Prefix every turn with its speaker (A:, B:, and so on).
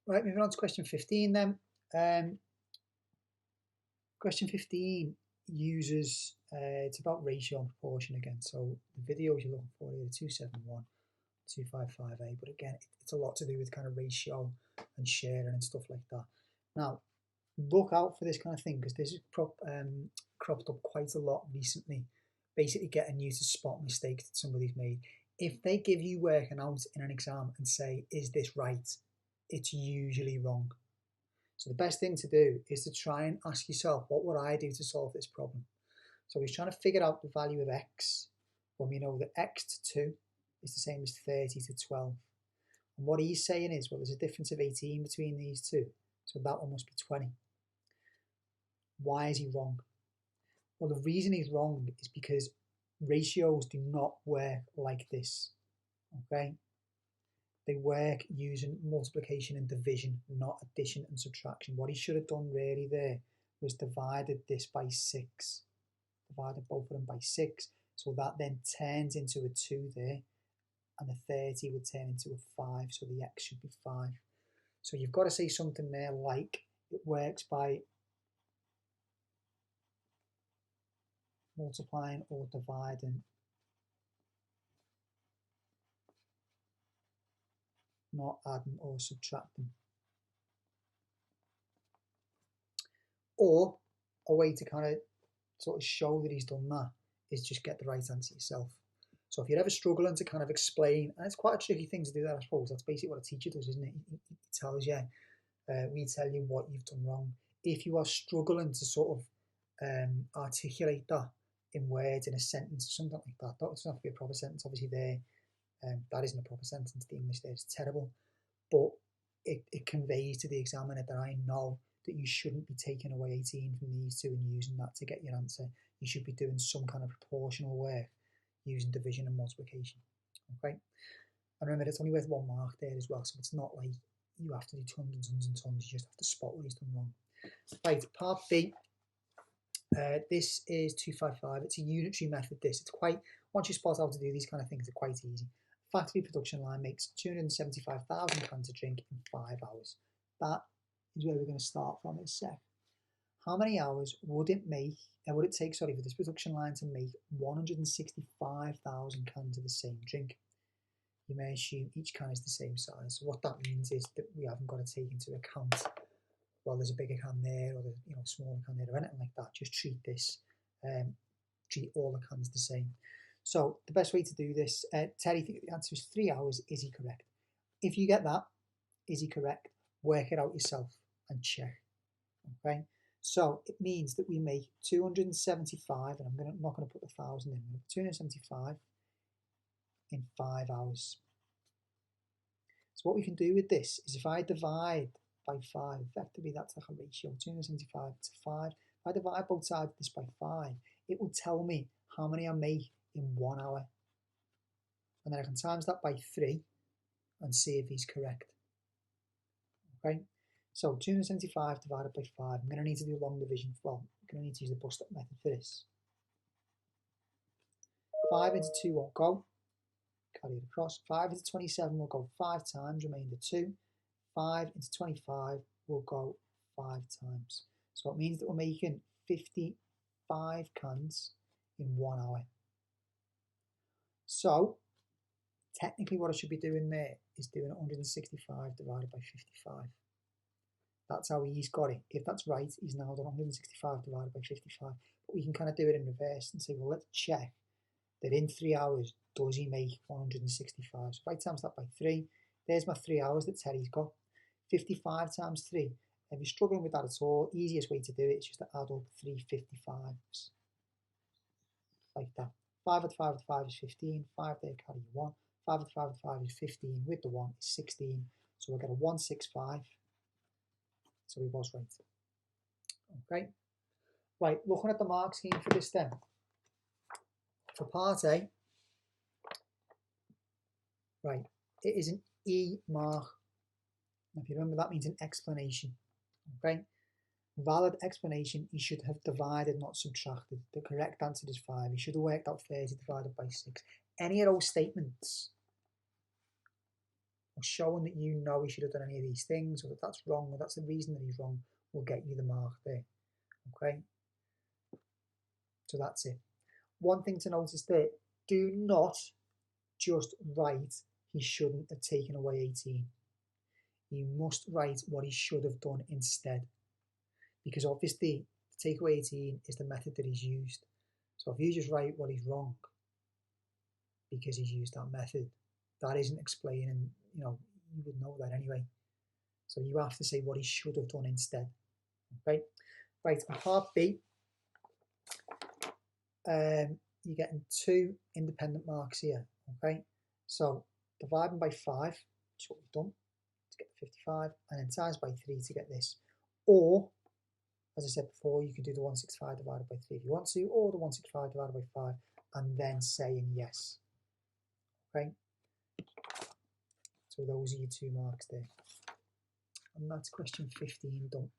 A: Right, moving on to question 15 then. Question 15 uses, it's about ratio and proportion again. So the videos you're looking for here, 271, 255A, but again, it's a lot to do with kind of ratio and sharing and stuff like that. Now, look out for this kind of thing because this is cropped up quite a lot recently, basically getting you to spot mistakes that somebody's made. If they give you working out in an exam and say, is this right? It's usually wrong. So the best thing to do is to try and ask yourself, what would I do to solve this problem? So he's trying to figure out the value of x when we know that x to 2 is the same as 30 to 12. And what he's saying is, well, there's a difference of 18 between these two, so that one must be 20. Why is he wrong? Well, the reason he's wrong is because ratios do not work like this, okay? They work using multiplication and division, not addition and subtraction. What he should have done really there was divided this by 6. Divided both of them by 6. So that then turns into a 2 there. And the 30 would turn into a 5. So the x should be 5. So you've got to say something there like it works by multiplying or dividing, not adding or subtracting. Or a way to kind of sort of show that he's done that is just get the right answer yourself. So if you're ever struggling to kind of explain, and it's quite a tricky thing to do that, I suppose, that's basically what a teacher does, isn't it? He tells you, we tell you what you've done wrong. If you are struggling to sort of articulate that in words, in a sentence or something like that, that doesn't have to be a proper sentence, obviously there, that isn't a proper sentence, the English there is terrible, but it conveys to the examiner that I know that you shouldn't be taking away 18 from these two and using that to get your answer. You should be doing some kind of proportional work using division and multiplication. Okay, and remember it's only worth 1 mark there as well, so it's not like you have to do tons and tons and tons, you just have to spot what he's done wrong. Right, part B. This is 255. It's a unitary method. This it's quite, once you spot how to do these kind of things, they're quite easy. Factory production line makes 275,000 cans of drink in 5 hours. That is where we're going to start from in a sec. How many hours would it take for this production line to make 165,000 cans of the same drink? You may assume each can is the same size. So what that means is that we haven't got to take into account, well, there's a bigger can there or there's a smaller can there or anything like that. Just treat this, treat all the cans the same. So the best way to do this, Terry, think the answer is 3 hours. Is he correct? If you get that, is he correct? Work it out yourself and check. Okay. So it means that we make 275, and I'm not going to put the 1,000 in. I'm going to put 275 in 5 hours. So what we can do with this is if I divide by 5, effectively that's like a ratio, 275 to 5. If I divide both sides of this by 5, it will tell me how many I make in 1 hour. And then I can times that by 3 and see if he's correct. Okay, so 275 divided by 5, I'm going to need to do long division. Well, I'm going to need to use the bus-stop method for this. 5 into 2 won't go, carry it across. 5 into 27 will go 5 times, remainder 2. 5 into 25 will go 5 times. So it means that we're making 55 cans in 1 hour. So technically what I should be doing there is doing 165 divided by 55. That's how he's got it. If that's right, he's now done 165 divided by 55. But we can kind of do it in reverse and say, well, let's check that in 3 hours, does he make 165? So if I times that by 3, there's my 3 hours that Terry's got. 55 times 3. If you're struggling with that at all, easiest way to do it is just to add up 3 55s. Like that. 5 at 5 at 5 is 15. 5 there, carry 1. 5 at 5 at 5 is 15. With the 1 is 16. So we'll get a 165. So he was right. Okay. Right, looking at the mark scheme for this then. For part A, right, it is an E mark. If you remember, that means an explanation. Okay. Valid explanation, he should have divided, not subtracted. The correct answer is 5. He should have worked out 30 divided by 6. Any of those statements, or showing that you know he should have done any of these things, or that that's wrong, or that's the reason that he's wrong, will get you the mark there. Okay, so that's it. One thing to notice there, do not just write he shouldn't have taken away 18. You must write what he should have done instead, because obviously to take away 18 is the method that he's used. So if you just write what he's wrong because he's used that method, that isn't explaining, you would know that anyway. So you have to say what he should have done instead. Okay, right, in part B, you're getting 2 independent marks here. Okay, so dividing by 5, which is what we've done to get the 55, and then times by 3 to get this. Or, as I said before, you can do the 165 divided by 3 if you want to, or the 165 divided by 5, and then saying yes. Okay, so those are your 2 marks there. And that's question 15 done.